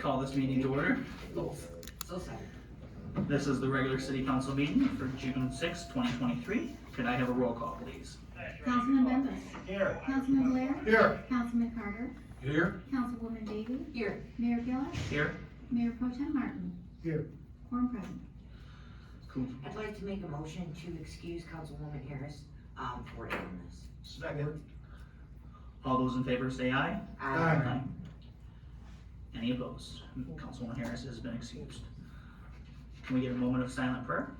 call this meeting to order. So sorry. This is the regular city council meeting for June 6, 2023. Could I have a roll call, please? Councilman Bembas. Here. Councilman Blair. Here. Councilman Carter. Here. Councilwoman Davy. Here. Mayor Gillis. Here. Mayor Pro Tem Martin. Here. Quorum present. Cool. I'd like to make a motion to excuse Councilwoman Harris, for illness. Second. All those in favor say aye. Aye. Any opposed? Councilwoman Harris has been excused. Can we get a moment of silent prayer?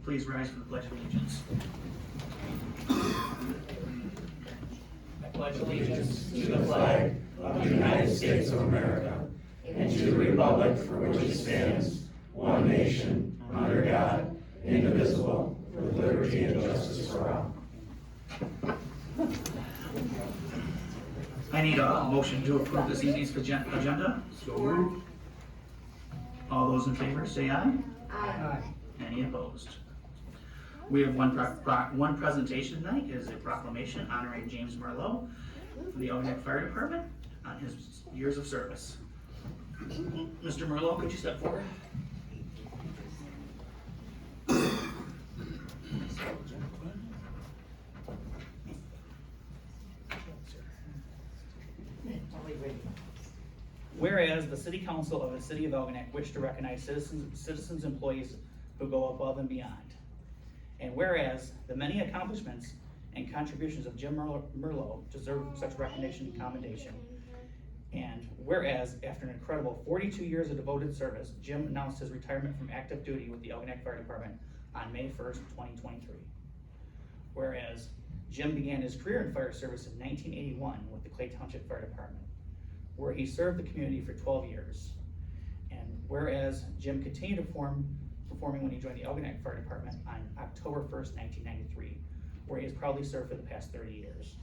Please rise for the Pledge of Allegiance. I pledge allegiance to the flag of the United States of America and to the republic for which it stands, one nation, under God, indivisible, with liberty and justice for all. I need a motion to approve this evening's agenda. So moved. All those in favor say aye. Aye. Any opposed? We have one presentation tonight. It is a proclamation honoring James Merlot for the Algonac Fire Department on his years of service. Mr. Merlot, could you step forward? Whereas the City Council of the City of Algonac wish to recognize citizens employees who go above and beyond. And whereas the many accomplishments and contributions of Jim Merlot deserve such recognition and commendation. And whereas after an incredible 42 years of devoted service, Jim announced his retirement from active duty with the Algonac Fire Department on May 1st, 2023. Whereas Jim began his career in fire service in 1981 with the Clay Township Fire Department, where he served the community for 12 years. And whereas Jim continued performing when he joined the Algonac Fire Department on October 1st, 1993, where he has proudly served for the past 30 years.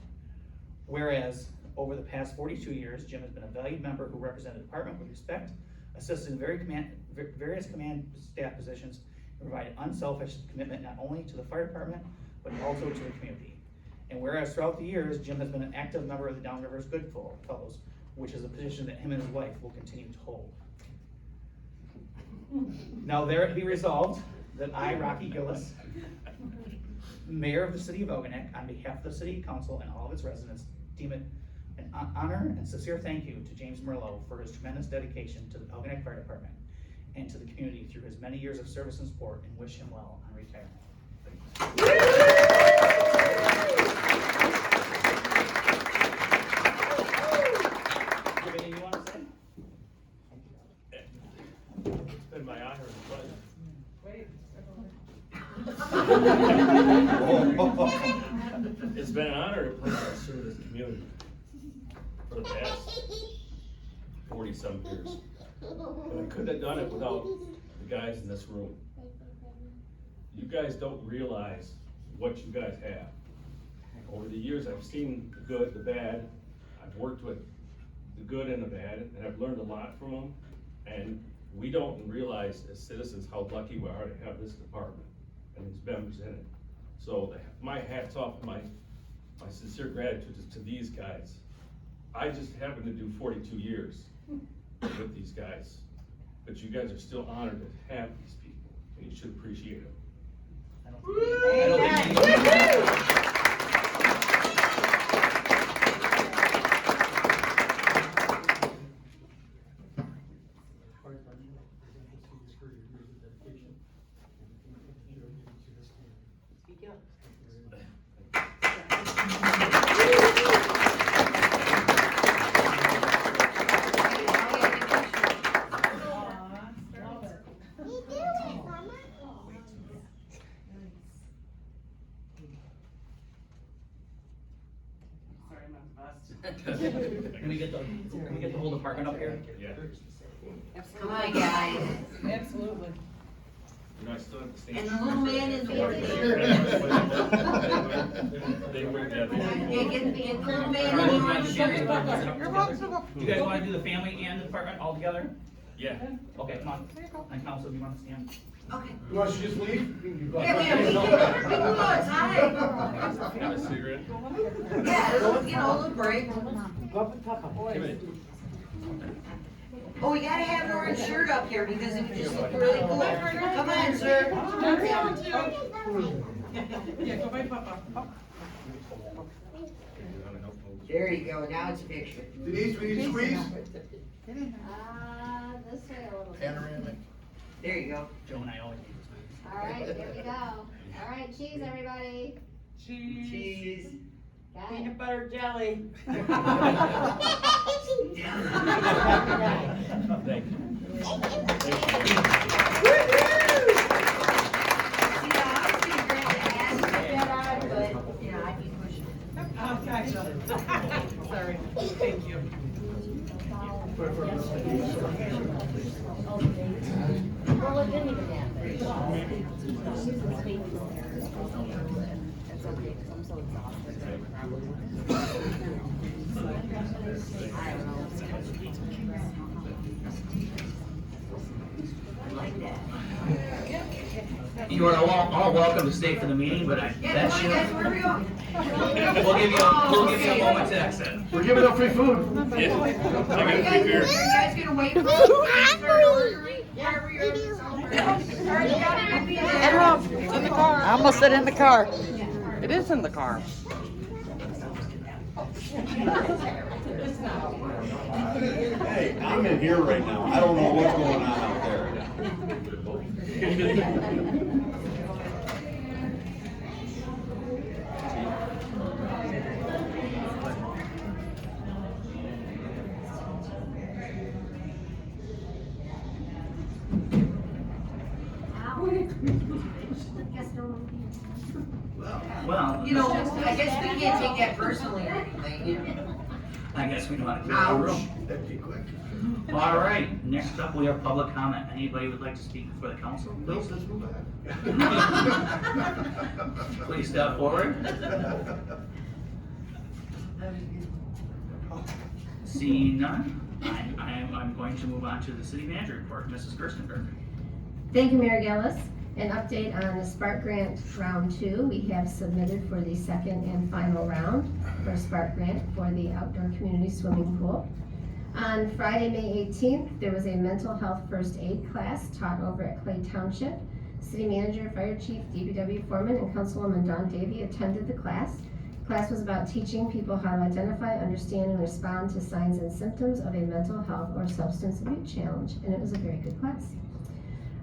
Whereas over the past 42 years, Jim has been a valued member who represented the department with respect, assisted in various command staff positions, and provided unselfish commitment not only to the fire department, but also to the community. And whereas throughout the years, Jim has been an active member of the Downriver's Good Fellows, which is a position that him and his wife will continue to hold. Now there it be resolved that I, Rocky Gillis, Mayor of the City of Algonac, on behalf of the City Council and all of its residents, deem it an honor and sincere thank you to James Merlot for his tremendous dedication to the Algonac Fire Department and to the community through his many years of service and support, and wish him well on retirement. Do you have anything you want to say? It's been my honor and pleasure. It's been an honor to play our service community for the past 40-some years. But I couldn't have done it without the guys in this room. You guys don't realize what you guys have. Over the years, I've seen the good, the bad. I've worked with the good and the bad, and I've learned a lot from them. And we don't realize as citizens how lucky we are to have this department and its members in it. So my hat's off, my sincere gratitude is to these guys. I just happened to do 42 years with these guys, but you guys are still honored to have these people, and you should appreciate them. I don't think Speak up. Can we get the whole department up here? Yeah. Come on, guys. Absolutely. You know, I still have to stand. And the little man is there. They were together. Yeah, get the little man Everyone's in going to the stand You're welcome. You guys wanna do the family and the department all together? Yeah. Okay, come on. And council, do you wanna stand? Okay. You want us to just leave? Yeah, we can go outside. Have a cigarette? Yeah, you know, a little break. Oh, we gotta have an orange shirt up here because it would just look really cool. Come on, sir. Yeah, go by Papa. There you go, now it's a picture. Denise, we need to squeeze? This way a little bit. Panoramic. There you go. Joe and I always do this. All right, here we go. All right, cheese, everybody. Cheese. Cheese. Got it. Peanut butter jelly. Thank you. See, now, I was gonna grab the ass and get out, but, you know, I'd be pushing. Oh, gotcha. Sorry, thank you. Well, it didn't even happen. That's okay, 'cause I'm so exhausted. I don't know. I like that. You are all welcome to stay for the meeting, but Yeah, that's come on, guys, where are we going? we'll give you a moment to exit. We're giving out free food. Yeah. I Are you got guys, free are beer. you guys gonna wait for us? Start ordering? Wherever you're Already got it? At home, it's in the car. I almost said in the car. It is in the car. Hey, I'm in here right now. I don't know what's going on out there. Well, You know, I guess we can't take that personally or anything, you know? I guess we know how to clear the room. That'd be quick. All right, next up, we have public comment. Anybody would like to speak before the council, Nope, please? let's move on. Please step forward. Seeing none, I'm going to move on to the city manager report, Mrs. Gerstenberg. Thank you, Mayor Gillis. An update on the Spark Grant Round 2. We have submitted for the second and final round for Spark Grant for the outdoor community swimming pool. On Friday, May 18th, there was a mental health first aid class taught over at Clay Township. City Manager, Fire Chief, DPW Foreman, and Councilwoman Dawn Davy attended the class. The class was about teaching people how to identify, understand, and respond to signs and symptoms of a mental health or substance abuse challenge, and it was a very good class.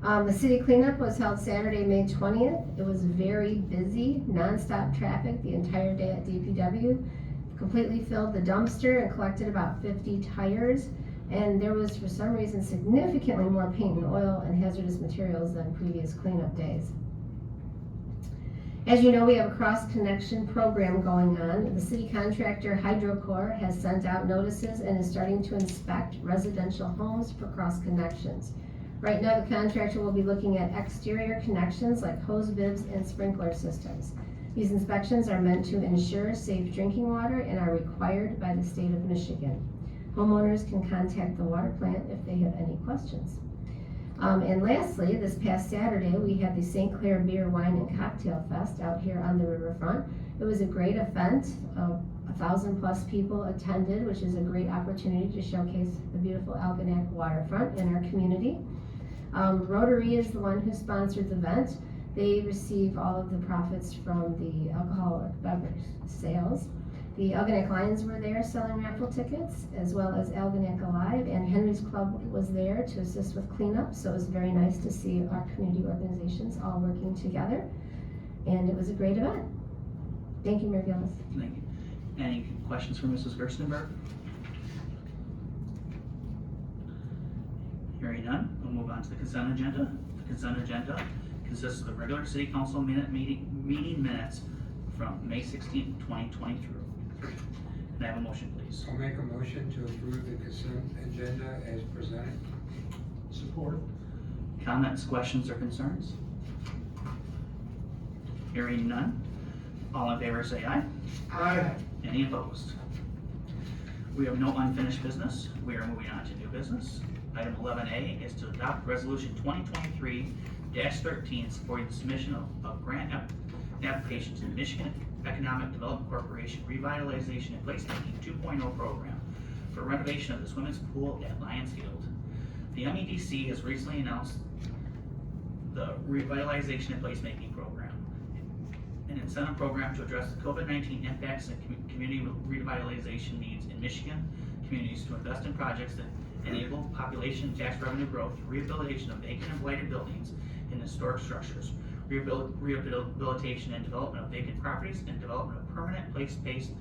The city cleanup was held Saturday, May 20th. It was very busy, nonstop traffic the entire day at DPW. Completely filled the dumpster and collected about 50 tires. And there was, for some reason, significantly more paint and oil and hazardous materials than previous cleanup days. As you know, we have a cross-connection program going on. The city contractor HydroCorp has sent out notices and is starting to inspect residential homes for cross-connections. Right now, the contractor will be looking at exterior connections like hose bibs and sprinkler systems. These inspections are meant to ensure safe drinking water and are required by the state of Michigan. Homeowners can contact the water plant if they have any questions. And lastly, this past Saturday, we had the St. Clair Beer, Wine, and Cocktail Fest out here on the riverfront. It was a great event. 1,000+ people attended, which is a great opportunity to showcase the beautiful Algonac waterfront in our community. Rotary is the one who sponsored the event. They receive all of the profits from the alcoholic beverage sales. The Algonac Lions were there selling raffle tickets, as well as Algonac Alive, and Henry's Club was there to assist with cleanup, so it was very nice to see our community organizations all working together, and it was a great event. Thank you, Mayor Gillis. Thank you. Any questions for Mrs. Gerstenberg? Hearing none, we'll move on to the consent agenda. The consent agenda consists of the regular city council meeting minutes from May 16th, 2023. Can I have a motion, please? I'll make a motion to approve the consent agenda as presented. Support. Comments, questions, or concerns? Hearing none, all in favor say aye. Aye. Any opposed? We have no unfinished business. We are moving on to new business. Item 11A is to adopt Resolution 2023-13 supporting the submission of grant applications to the Michigan Economic Development Corporation Revitalization and Placemaking 2.0 program for renovation of the swimming pool at Lions Field. The MEDC has recently announced the Revitalization and Placemaking program, an incentive program to address the COVID-19 impacts and community revitalization needs in Michigan communities to invest in projects that enable population tax revenue growth, rehabilitation of vacant and blighted buildings and historic structures, rehabilitation and development of vacant properties, and development of permanent place-based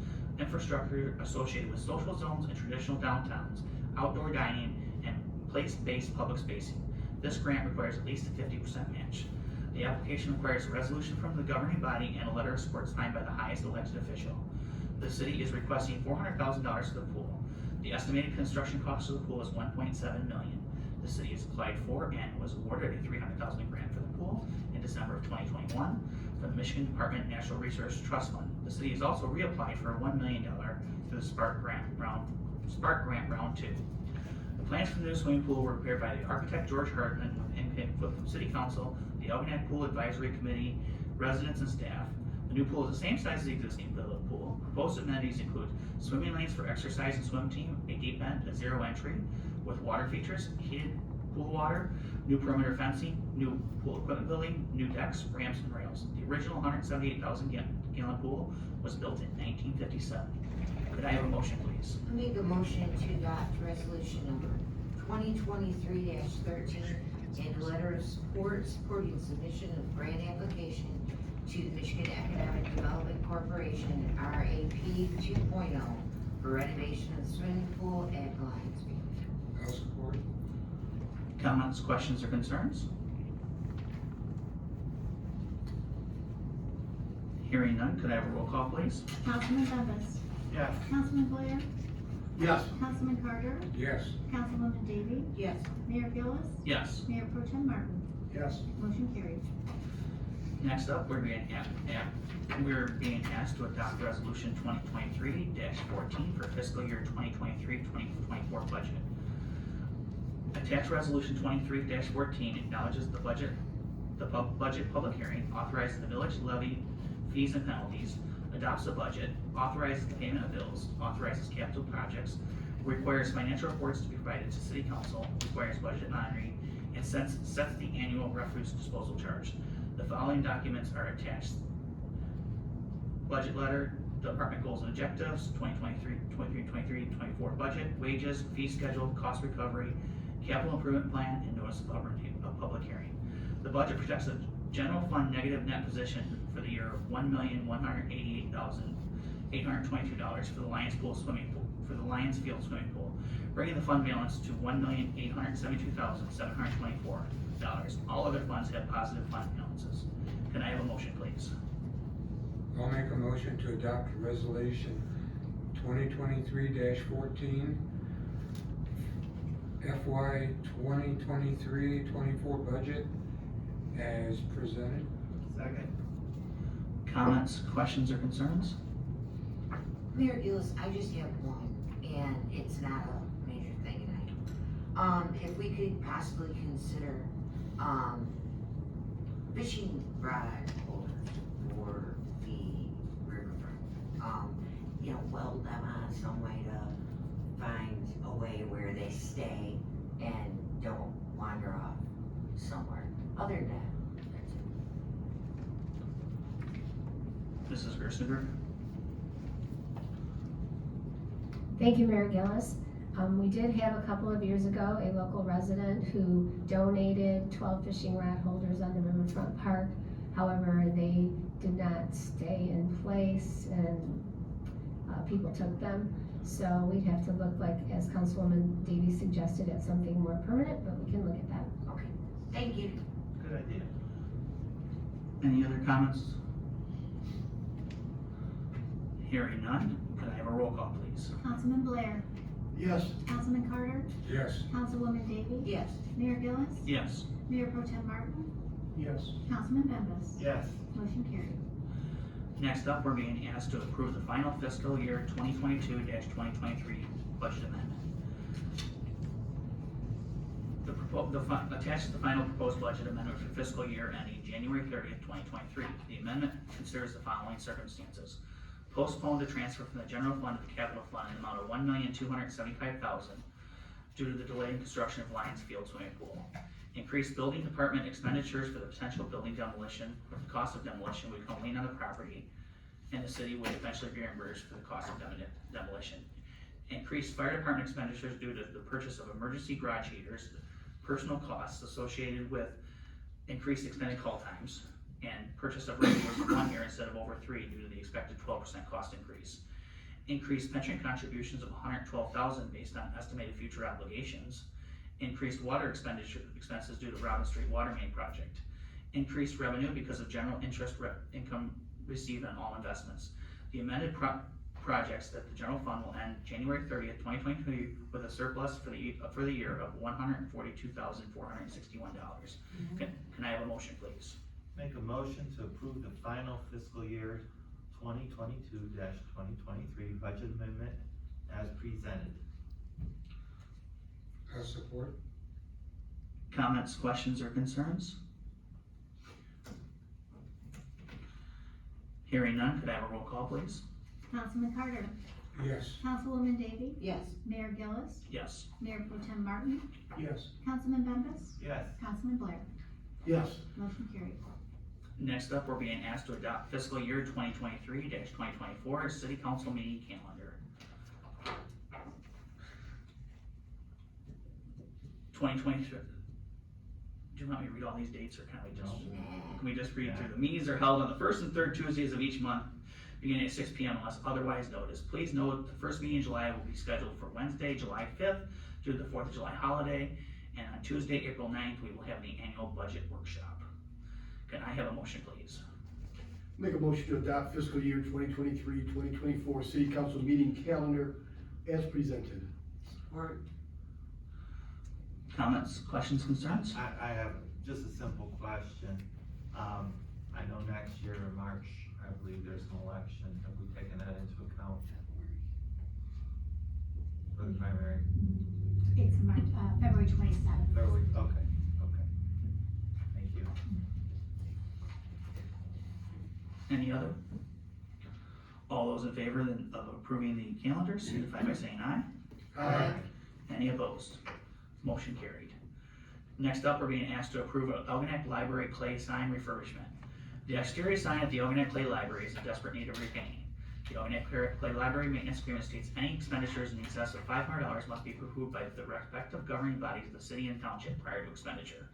infrastructure associated with social zones and traditional downtowns, outdoor dining, and place-based public spacing. This grant requires at least a 50% match. The application requires a resolution from the governing body and a letter of support signed by the highest elected official. The city is requesting $400,000 for the pool. The estimated construction cost of the pool is $1.7 million. The city has applied for and was awarded a $300,000 grant for the pool in December of 2021 from the Michigan Department of Natural Resources Trust Fund. The city has also reapplied for a $1 million through the Spark Grant Round 2. The plans for the new swimming pool were prepared by the architect George Hartman with input from City Council, the Algonac Pool Advisory Committee, residents and staff. The new pool is the same size as the existing pool. Proposed amenities include swimming lanes for exercise and swim team, a deep end, a zero entry with water features, heated pool water, new perimeter fencing, new pool equipment building, new decks, ramps, and rails. The original 178,000 gallon pool was built in 1957. Could I have a motion, please? I make a motion to adopt resolution number 2023-13 and a letter of support supporting submission of grant application to the Michigan Economic Development Corporation, RAP 2.0, for renovation of the swimming pool at Lions Field. I'll support. Comments, questions, or concerns? Hearing none, could I have a roll call, please? Councilman Bembas. Yes. Councilman Blair. Yes. Councilman Carter. Yes. Councilwoman Davy. Yes. Mayor Gillis. Yes. Mayor Pro Tem Martin. Yes. Motion carried. Next up, we're being asked to adopt Resolution 2023-14 for fiscal year 2023-2024 budget. Attached Resolution 23-14 acknowledges the budget public hearing, authorizes the village levy fees and penalties, adopts the budget, authorizes the payment of bills, authorizes capital projects, requires financial reports to be provided to City Council, requires budget monitoring, and sets the annual refuse disposal charge. The following documents are attached: budget letter, department goals and objectives, 2023-24 budget, wages, fee schedule, cost recovery, capital improvement plan, and notice of public hearing. The budget projects a general fund negative net position for the year of $1,188,822 for the Lions Field swimming pool, bringing the fund balance to $1,872,724. All other funds have positive fund balances. Can I have a motion, please? I'll make a motion to adopt resolution 2023-14, FY 2023-24 budget as presented. Second. Comments, questions, or concerns? Mayor Gillis, I just have one, and it's not a major thing tonight. If we could possibly consider, fishing rod holders for the riverfront. Weld them on some way to find a way where they stay and don't wander off somewhere. Other than that, that's it. Mrs. Gerstenberg? Thank you, Mayor Gillis. We did have a couple of years ago, a local resident who donated 12 fishing rod holders on the Riverfront Park. However, they did not stay in place and people took them. So we'd have to look like, as Councilwoman Davies suggested, at something more permanent, but we can look at that. Okay, thank you. Good idea. Any other comments? Hearing none, can I have a roll call, please? Councilman Blair. Yes. Councilman Carter. Yes. Councilwoman Davy. Yes. Mayor Gillis. Yes. Mayor Pro Tem Martin. Yes. Councilman Bembas. Yes. Motion carried. Next up, we're being asked to approve the final fiscal year 2022-2023 budget amendment. Attached to the final proposed budget amendment for fiscal year ending January 30th, 2023. The amendment considers the following circumstances. Postpone the transfer from the general fund to the capital fund in the amount of $1,275,000 due to the delay in construction of Lions Field swimming pool. Increase building department expenditures for the potential building demolition, if the cost of demolition would come lien on the property, and the city would eventually be reimbursed for the cost of demolition. Increase fire department expenditures due to the purchase of emergency garage heaters, personal costs associated with increased extended call times, and purchase of radios for 1 year instead of over 3 due to the expected 12% cost increase. Increased pension contributions of $112,000 based on estimated future obligations. Increased water expenses due to Robin Street Water Main Project. Increased revenue because of general interest income received on all investments. The amended projects that the general fund will end January 30th, 2023 with a surplus for the year of $142,461. Can I have a motion, please? Make a motion to approve the final fiscal year 2022-2023 budget amendment as presented. I'll support. Comments, questions, or concerns? Hearing none, could I have a roll call, please? Councilman Carter, Yes. Councilwoman Davy, Yes. Mayor Gillis, Yes. Mayor Pro Tem Martin, Yes. Councilman Bembas, Yes. Councilman Blair. Yes. Motion carried. Next up, we're being asked to adopt fiscal year 2023-2024 city council meeting calendar. 2023. Do you want me to read all these dates, or can we just read through? The meetings are held on the first and third Tuesdays of each month, beginning at 6 p.m. unless otherwise noticed. Please note the first meeting in July will be scheduled for Wednesday, July 5th, due to the 4th of July holiday, and on Tuesday, April 9th, we will have the annual budget workshop. Can I have a motion, please? Make a motion to adopt fiscal year 2023-2024 city council meeting calendar as presented. Support. Comments, questions, concerns? I have just a simple question. I know next year in March, I believe there's an election. Have we taken that into account? For the primary? It's February 27th. February, okay. Thank you. Any other? All those in favor of approving the calendar, signify by saying aye. Aye. Any opposed? Motion carried. Next up, we're being asked to approve an Algonac Library clay sign refurbishment. The exterior sign at the Algonac Clay Library is in desperate need of repainting. The Algonac Clay Library maintenance agreement states any expenditures in excess of $500 must be approved by the respective governing bodies of the city and township prior to expenditure.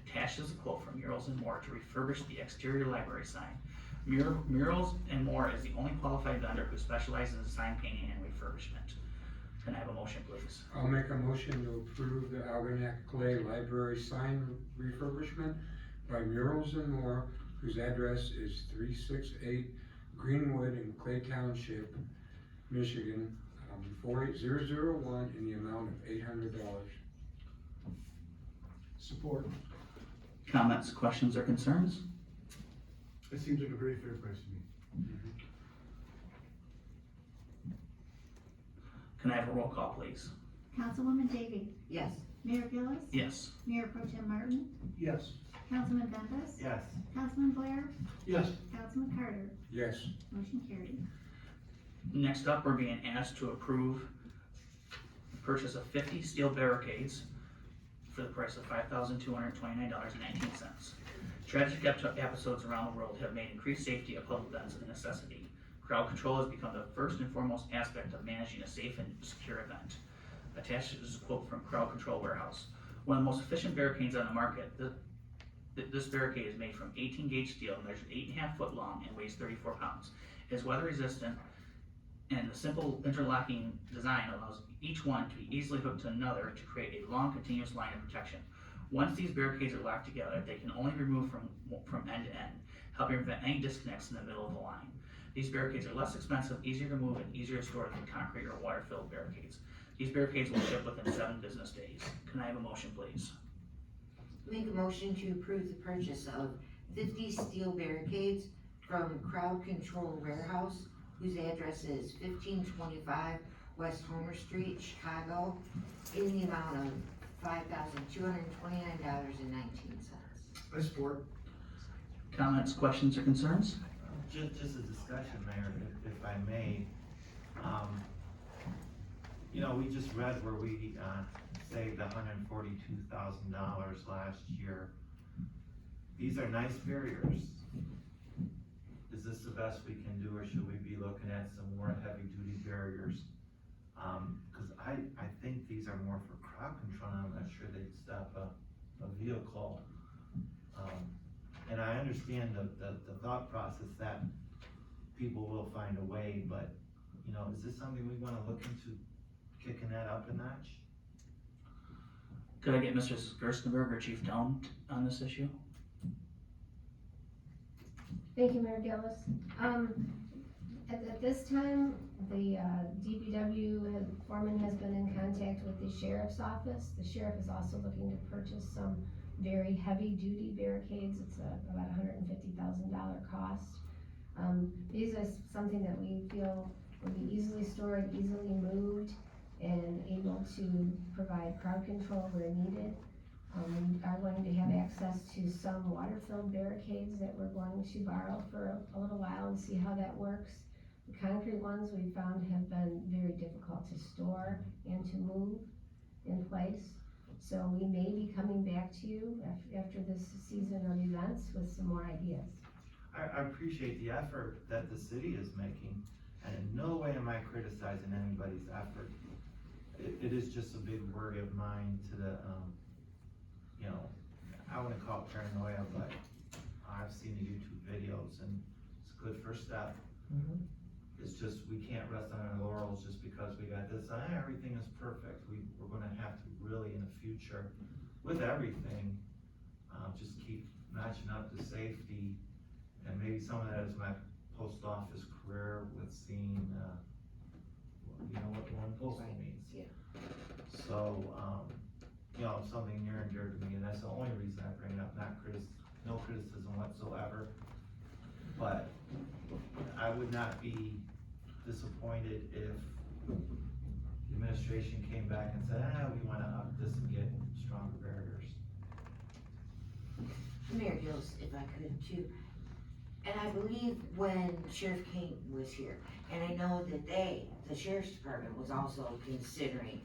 Attached is a quote from Murals and More to refurbish the exterior library sign. Murals and More is the only qualified vendor who specializes in sign painting and refurbishment. Can I have a motion, please? I'll make a motion to approve the Algonac Clay Library sign refurbishment by Murals and More, whose address is 368 Greenwood in Clay Township, Michigan, 48001, in the amount of $800. Support. Comments, questions, or concerns? It seems like a very fair price to me. Can I have a roll call, please? Councilwoman Davy, Yes. Mayor Gillis, Yes. Mayor Pro Tem Martin, Yes. Councilman Bembas, Yes. Councilman Blair, Yes. Councilman Carter. Yes. Motion carried. Next up, we're being asked to approve the purchase of 50 steel barricades for the price of $5,229.19. Tragic episodes around the world have made increased safety of public events a necessity. Crowd control has become the first and foremost aspect of managing a safe and secure event. Attached is a quote from Crowd Control Warehouse. One of the most efficient barricades on the market, this barricade is made from 18 gauge steel, measured 8.5 foot long, and weighs 34 pounds. It is weather resistant, and the simple interlocking design allows each one to be easily hooked to another to create a long continuous line of protection. Once these barricades are locked together, they can only be removed from end to end, helping prevent any disconnects in the middle of the line. These barricades are less expensive, easier to move, and easier to store than concrete or water-filled barricades. These barricades will ship within 7 business days. Can I have a motion, please? Make a motion to approve the purchase of 50 steel barricades from Crowd Control Warehouse, whose address is 1525 West Homer Street, Chicago, in the amount of $5,229.19. I support. Comments, questions, or concerns? Just a discussion, Mayor, if I may. You know, we just read where we, saved $142,000 last year. These are nice barriers. Is this the best we can do, or should we be looking at some more heavy-duty barriers? Cause I think these are more for crowd control, and I'm not sure they'd stop a vehicle. And I understand the thought process that people will find a way, but, you know, is this something we wanna look into, kicking that up a notch? Could I get Mr. Gerstenberg or Chief Down on this issue? Thank you, Mayor Gillis. At this time, the DPW foreman has been in contact with the sheriff's office. The sheriff is also looking to purchase some very heavy-duty barricades. It's about $150,000 cost. These are something that we feel will be easily stored, easily moved, and able to provide crowd control where needed. We are going to have access to some water-filled barricades that we're going to borrow for a little while and see how that works. The concrete ones we found have been very difficult to store and to move in place. So we may be coming back to you after this season of events with some more ideas. I appreciate the effort that the city is making, and in no way am I criticizing anybody's effort. It is just a big worry of mine to the, you know, I wouldn't call it paranoia, but I've seen the YouTube videos, and it's a good first step. It's just, we can't rest on our laurels just because we got this, everything is perfect. We're gonna have to really, in the future, with everything, just keep notching up the safety. And maybe some of that is my post office career with seeing, you know, what one postal means. Yeah. So, you know, something near and dear to me, and that's the only reason I bring it up, no criticism whatsoever. But I would not be disappointed if the administration came back and said, we wanna up this and get stronger barriers. Mayor Gillis, if I could too, and I believe when Sheriff King was here, and I know that the Sheriff's Department was also considering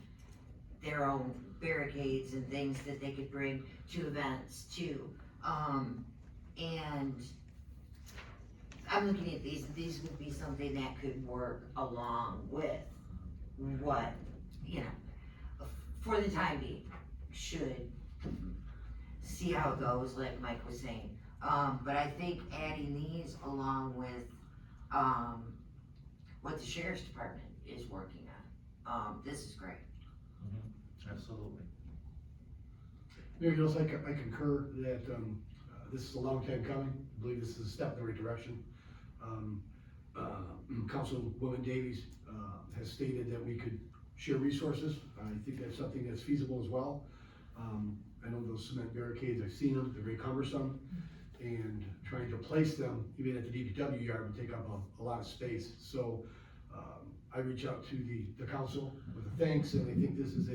their own barricades and things that they could bring to events too. And I'm looking at these would be something that could work along with what, you know, for the time being, should see how it goes, like Mike was saying. But I think adding these along with, what the Sheriff's Department is working on, this is great. Absolutely. Mayor Gillis, I concur that, this is a long time coming. I believe this is a step in the right direction. Councilwoman Davies, has stated that we could share resources. I think that's something that's feasible as well. I know those cement barricades, I've seen them, they're very cumbersome, and trying to place them, even at the DPW yard, would take up a lot of space. So, I reach out to the council with a thanks, and I think this is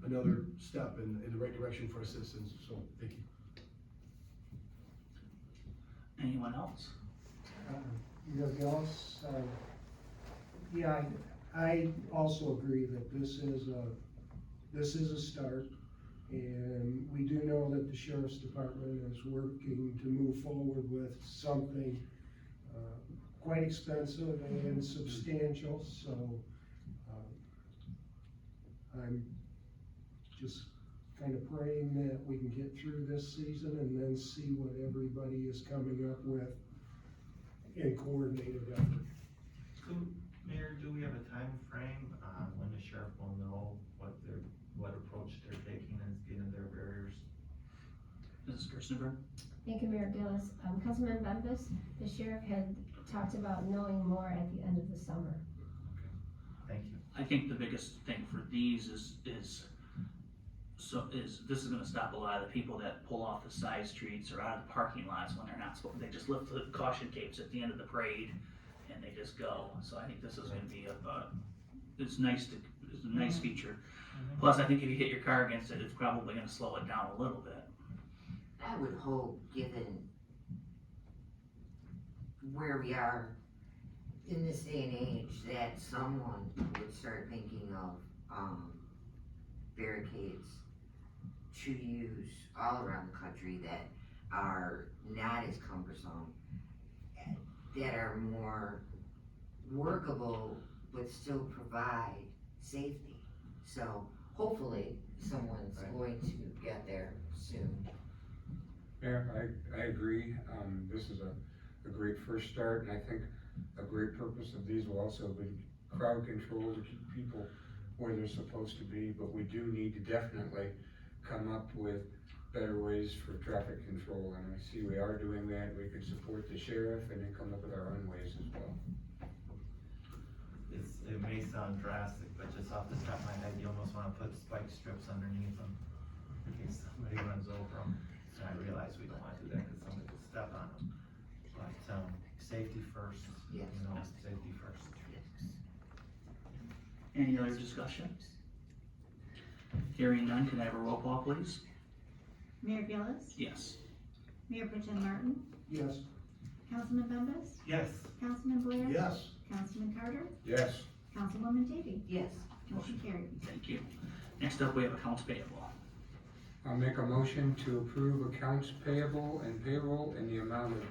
another step in the right direction for our citizens, so thank you. Anyone else? Mayor Gillis, yeah, I also agree that this is a start, and we do know that the Sheriff's Department is working to move forward with something quite expensive and substantial, so I'm just kind of praying that we can get through this season and then see what everybody is coming up with in coordinated effort. Mayor, do we have a time frame when the sheriff will know what approach they're taking in getting their barriers? Mrs. Gerstenberg? Thank you, Mayor Gillis. Councilman Bempis, the sheriff had talked about knowing more at the end of the summer. Thank you. I think the biggest thing for these is this is gonna stop a lot of the people that pull off the side streets or out of the parking lots when they're not supposed, they just lift the caution tapes at the end of the parade and they just go. So I think this is gonna be it's a nice feature. Plus, I think if you hit your car against it, it's probably gonna slow it down a little bit. I would hope, given where we are in this day and age, that someone would start thinking of, barricades to use all around the country that are not as cumbersome, that are more workable, but still provide safety. So hopefully, someone's going to get there soon. Yeah, I agree. This is a great first start, and I think a great purpose of these will also be crowd control to keep people where they're supposed to be, but we do need to definitely come up with better ways for traffic control, and I see we are doing that. We could support the sheriff and then come up with our own ways as well. It may sound drastic, but just off the top of my head, you almost wanna put spike strips underneath them in case somebody runs over them. And I realize we don't wanna do that because somebody could step on them, but, safety first, you Yes. know, safety first. Any other discussion? Hearing none, can I have a roll call, please? Mayor Gillis, Yes. Mayor Pro Tem Martin, Yes. Councilman Bembas, Yes. Councilman Blair. Yes. Councilman Carter, Yes. Councilwoman Davy. Yes. Motion carried. Thank you. Next up, we have accounts payable. I'll make a motion to approve accounts payable and payroll in the amount of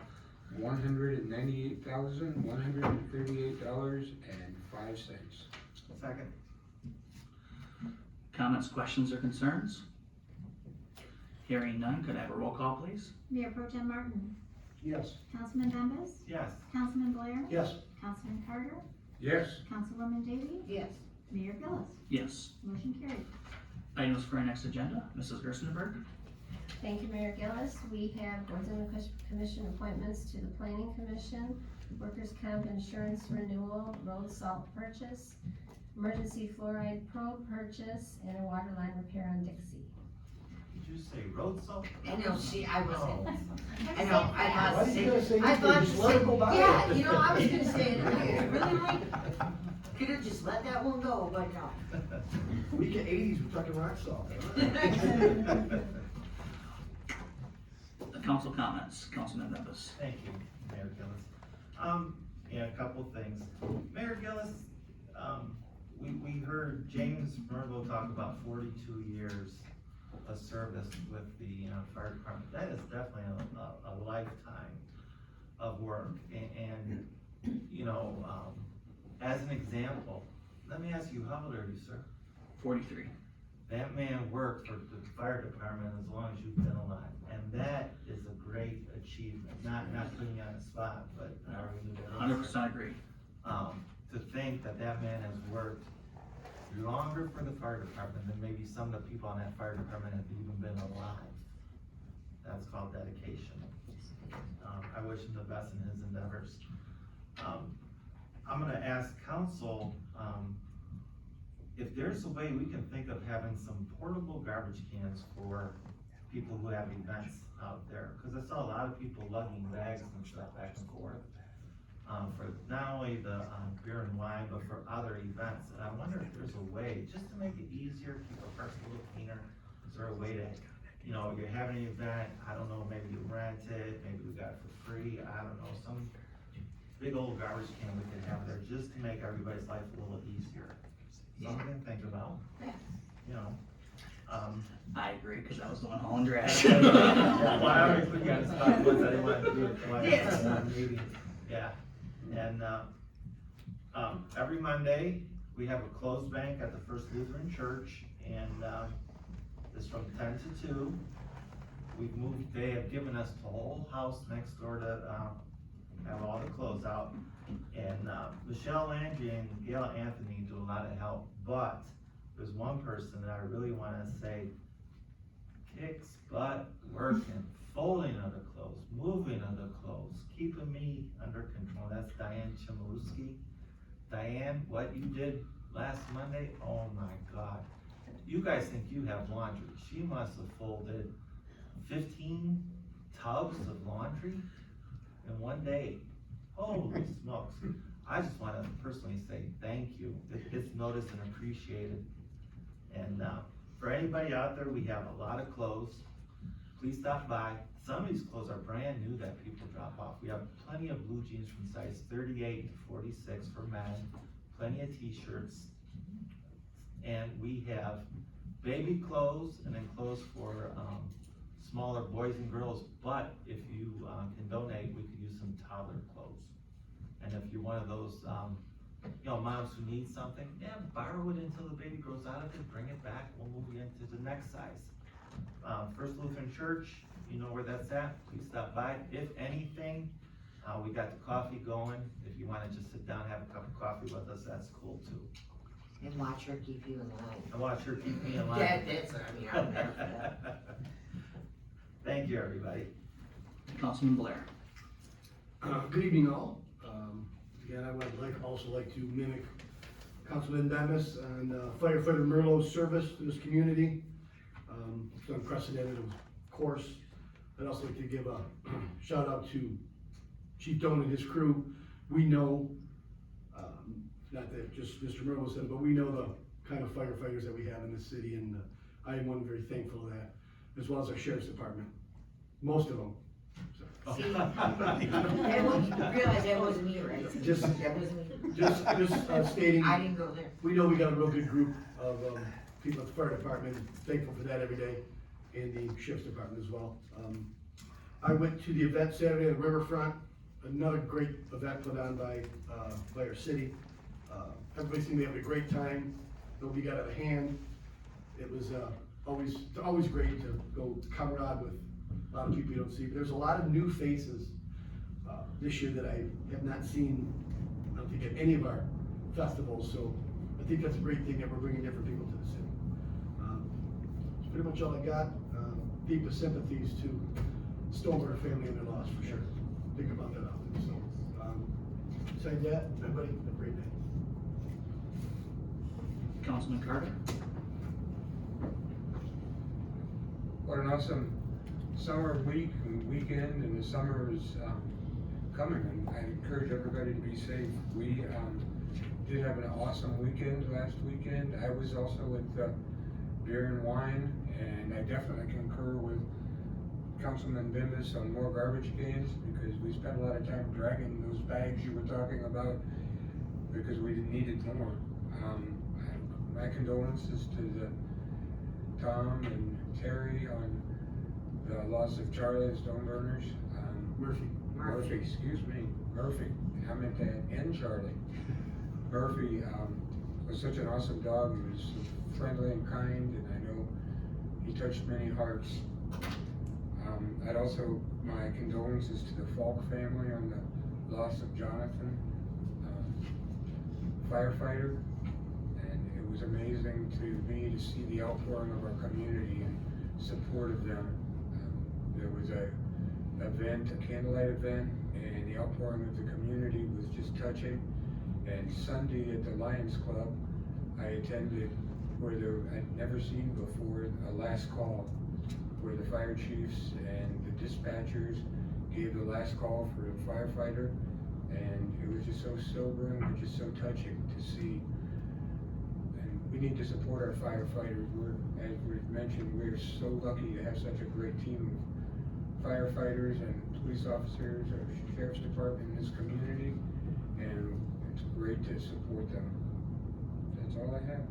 $198,138.05. Second. Comments, questions, or concerns? Hearing none, could I have a roll call, please? Mayor Pro Tem Martin, Yes. Councilman Bembas, Yes. Councilman Blair. Yes. Councilman Carter, Yes. Councilwoman Davy, Yes. Mayor Gillis. Yes. Motion carried. Items for our next agenda, Mrs. Gerstenberg? Thank you, Mayor Gillis. We have boards and commission appointments to the Planning Commission, Workers' Comp Insurance Renewal, Road Salt Purchase, Emergency Fluoride Probe Purchase, and a water line repair on Dixie. Did you say road salt? I know, I wasn't, Oh. I know, I Why thought the did you guys say same, I anything? thought the Just let it go same, by. yeah, you know, I was gonna say, really, Mike? Could've just let that one go, but no. Week of 80s, we're talking rock salt. Council comments, Councilman Bembas. Thank you, Mayor Gillis. Yeah, a couple things. Mayor Gillis, we heard James Mervo talk about 42 years of service with the fire department. That is definitely a lifetime of work. And you know, as an example, let me ask you, how old are you, sir? 43. That man worked for the fire department as long as you've been alive, and that is a great achievement. Not putting you on the spot, but however you do that. 100% agree. To think that man has worked longer for the fire department than maybe some of the people on that fire department have even been alive. That's called dedication. I wish him the best in his endeavors. I'm gonna ask council, if there's a way we can think of having some portable garbage cans for people who have events out there, cause I saw a lot of people lugging bags and stuff back and forth. For not only the beer and wine, but for other events, and I wonder if there's a way, just to make it easier, keep our parks a little cleaner, is there a way to, you know, you're having an event, I don't know, maybe you rent it, maybe we got it for free, I don't know, some big old garbage can we could have there, just to make everybody's life a little easier. Something to think about, you know. I agree, because I was the one hauling drag. Well, I already put you on the spot once, I didn't want to do it twice. Maybe, yeah, and, every Monday, we have a closed bank at the First Lutheran Church, and, it's from 10 to 2. We've moved, they have given us the whole house next door to, have all the clothes out. And, Michelle Landry and Gail Anthony do a lot of help, but there's one person that I really wanna say kicks butt working, folding of the clothes, moving of the clothes, keeping me under control. That's Diane Chmielewski. Diane, what you did last Monday, oh my God. You guys think you have laundry. She must have folded 15 tubs of laundry in one day. Holy smokes. I just wanna personally say thank you. It's noticed and appreciated. And, for anybody out there, we have a lot of clothes. Please stop by. Some of these clothes are brand new that people drop off. We have plenty of blue jeans from size 38 to 46 for men, plenty of t-shirts. And we have baby clothes and then clothes for, smaller boys and girls. But if you, can donate, we could use some toddler clothes. And if you're one of those, moms who need something, borrow it until the baby grows out of it, bring it back, we'll move you into the next size. First Lutheran Church, you know where that's at, please stop by. If anything, we got the coffee going. If you wanna just sit down, have a cup of coffee with us, that's cool too. And watch her keep you in line. I watch her keep me in line. That's, I'm there for that. Thank you, everybody. Councilman Blair. Good evening, all. Again, I would also like to mimic Councilman Bemis and firefighter Merlot's service to this community. It's unprecedented, of course. I'd also like to give a shout out to Chief Doan and his crew. We know, not that just Mr. Merlot said, but we know the kind of firefighters that we have in this city, and I am one very thankful of that, as well as our sheriff's department. Most of them. See, I realize that wasn't me, right? Just- That wasn't me. Just stating, I didn't go there. we know we got a real good group of people at the fire department, thankful for that every day, and the sheriff's department as well. I went to the event Saturday at the Riverfront, another great event put on by our city. Everybody seemed to have a great time, nobody got out of hand. It was always great to go camaraderie with a lot of people you don't see, but there's a lot of new faces this year that I have not seen, I don't think, at any of our festivals, so I think that's a great thing that we're bringing different people to the city. That's pretty much all I got. Deepest sympathies to Stoneberg family and their loss, for sure. Think about that often, so. Besides that, everybody, have a great day. Councilman Carter. What an awesome summer week and weekend, and the summer is coming, and I encourage everybody to be safe. We did have an awesome weekend last weekend. I was also with Beer and Wine, and I definitely concur with Councilman Bimbis on more garbage cans, because we spent a lot of time dragging those bags you were talking about, because we needed more. My condolences to Tom and Terry on the loss of Charlie, the Stoneburners. Murphy, excuse me, Murphy. I meant that, and Charlie. Murphy was such an awesome dog. He was so friendly and kind, and I know he touched many hearts. I'd also, my condolences to the Falk family on the loss of Jonathan, firefighter. And it was amazing to me to see the outpouring of our community in support of them. There was a candlelight event, and the outpouring of the community was just touching. And Sunday at the Lions Club, I attended where I'd never seen before, a last call, where the fire chiefs and the dispatchers gave the last call for a firefighter. And it was just so sobering, but just so touching to see. And we need to support our firefighters. As we've mentioned, we're so lucky to have such a great team of firefighters and police officers, our sheriff's department in this community, and it's great to support them. That's all I have.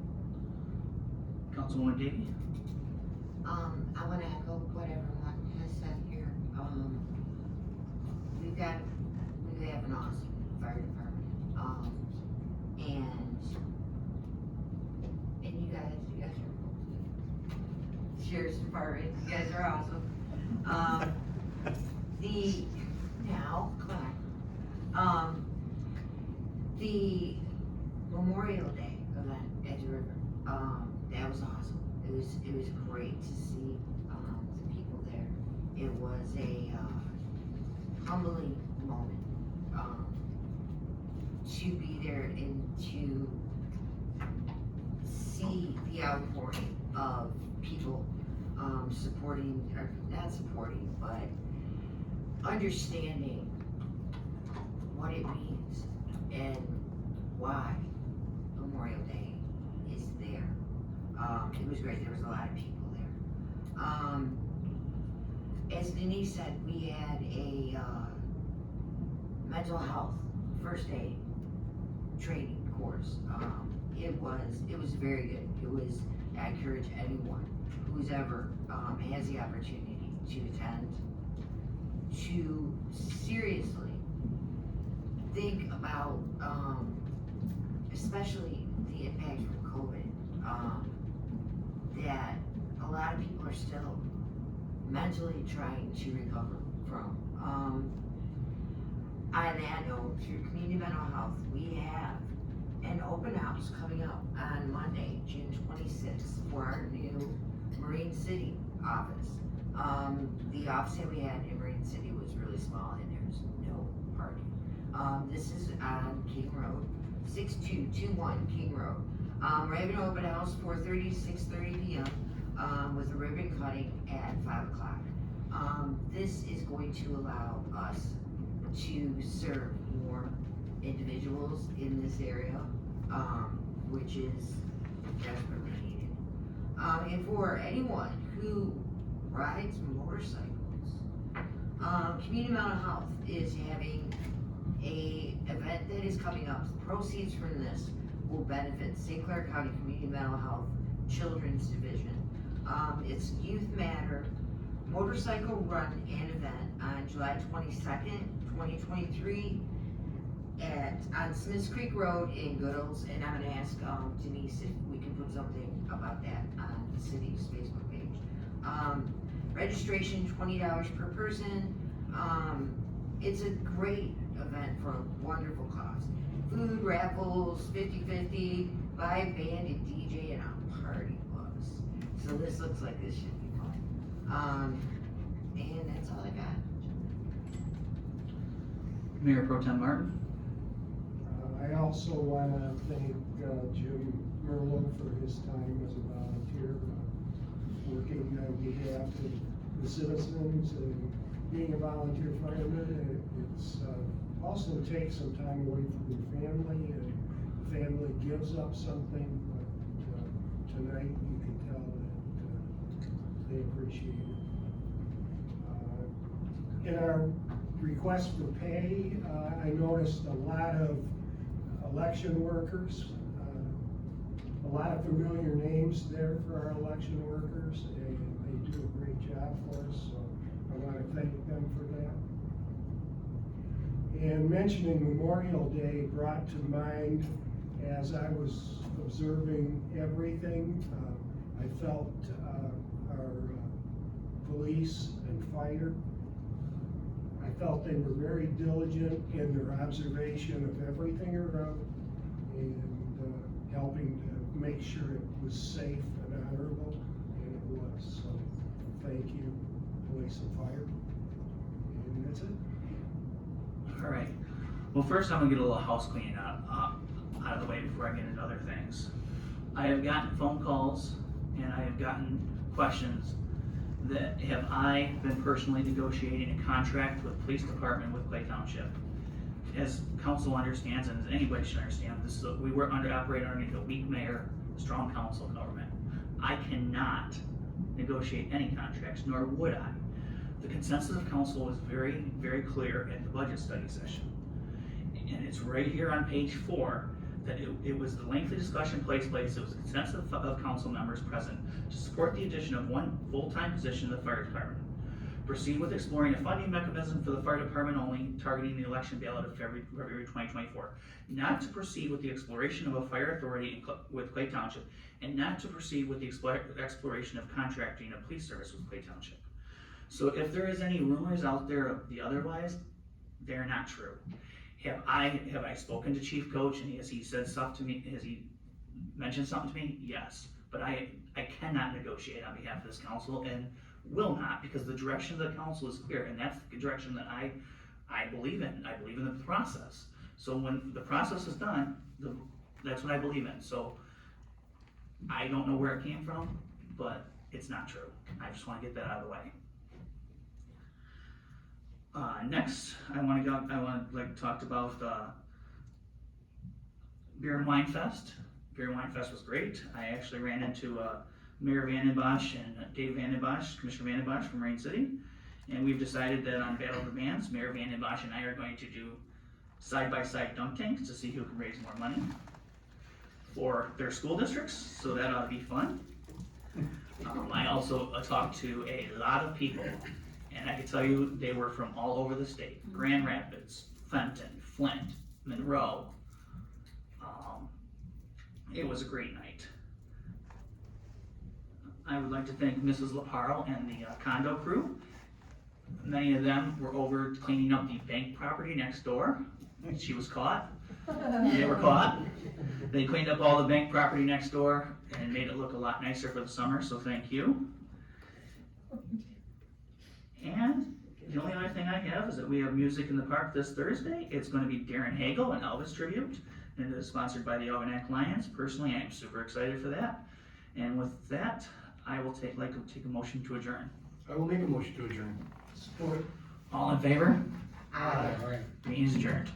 Councilwoman Davey. I wanna echo what everyone has said here. We have an awesome fire department. And you guys are sheriff's department, you guys are awesome. The Memorial Day event at the river, that was awesome. It was great to see, the people there. It was a, humbling moment, to be there and to see the outpouring of people, supporting, or not supporting, but understanding what it means and why Memorial Day was great, there was a lot of people there. As Denise said, we had a, mental health first aid training course. It was very good. I encourage anyone who's ever, has the opportunity to attend, to seriously think about, especially the impact from COVID, that a lot of people are still mentally trying to recover from. On that note, through Community Mental Health, we have an open house coming up on Monday, June 26th, for our new Marine City office. The office that we had in Marine City was really small and there's no parking. This is on King Road, 6221 King Road. We're having an open house 4:30 to 6:30 p.m. With a ribbon cutting at 5 o'clock. This is going to allow us to serve more individuals in this area, which is desperately needed. And for anyone who rides motorcycles, Community Mental Health is having a event that is coming up. Proceeds from this will benefit St. Clair County Community Mental Health Children's Division. It's Youth Matter Motorcycle Run and Event on July 22nd, 2023 on Smiths Creek Road in Goodles, and I'm gonna ask Denise if we can put something about that on the city's Facebook page. Registration $20 per person. It's a great event for a wonderful cause. Food, raffles, 50-50, live band and DJ, and a party bus. So this looks like this should be fun. And that's all I got. Mayor Pro Tem Martin? I also want to thank Jim Merlo for his time as a volunteer, working on behalf of the citizens and being a volunteer fireman. It's also takes some time away from your family, and the family gives up something, but tonight you can tell that they appreciate it. In our request for pay, I noticed a lot of election workers, a lot of familiar names there for our election workers, and they do a great job for us, so I want to thank them for that. And mentioning Memorial Day brought to mind, as I was observing everything, I felt our police and fire, I felt they were very diligent in their observation of everything around and helping to make sure it was safe and honorable, and it was. So thank you, police and fire. And that's it. All right. Well, first I'm gonna get a little house cleaning out of the way before I get into other things. I have gotten phone calls and I have gotten questions that have I been personally negotiating a contract with police department with Clay Township. As council understands, and as anybody should understand, we were operating underneath a weak mayor, strong council government. I cannot negotiate any contracts, nor would I. The consensus of council was very, very clear at the budget study session. And it's right here on page 4 that it was the lengthy discussion place. It was a consensus of council members present to support the addition of one full-time position in the fire department. Proceed with exploring a funding mechanism for the fire department only, targeting the election ballot of February 2024. Not to proceed with the exploration of a fire authority with Clay Township, and not to proceed with the exploration of contracting a police service with Clay Township. So if there is any rumors out there of the otherwise, they're not true. Have I spoken to Chief Coach and has he said stuff to me? Has he mentioned something to me? Yes, but I cannot negotiate on behalf of this council and will not, because the direction of the council is clear, and that's the direction that I believe in. I believe in the process. So when the process is done, that's what I believe in. So I don't know where it came from, but it's not true. I just want to get that out of the way. Next, I want to talk about Beer and Wine Fest. Beer and Wine Fest was great. I actually ran into Mayor Van den Bosch and Dave Van den Bosch, Commissioner Van den Bosch from Marine City. And we've decided that on Battle of the Bands, Mayor Van den Bosch and I are going to do side-by-side dunk tanks to see who can raise more money for their school districts, so that ought to be fun. I also talked to a lot of people, and I can tell you they were from all over the state. Grand Rapids, Fenton, Flint, Monroe. It was a great night. I would like to thank Mrs. LaParle and the condo crew. Many of them were over cleaning up the bank property next door. She was caught. They were caught. They cleaned up all the bank property next door and made it look a lot nicer for the summer, so thank you. And the only other thing I have is that we have music in the park this Thursday. It's going to be Darren Hagel, an Elvis tribute, and it is sponsored by the Algonac Lions. Personally, I am super excited for that. And with that, I will take a motion to adjourn. I will make a motion to adjourn. Support. All in favor? Aye. Meeting is adjourned.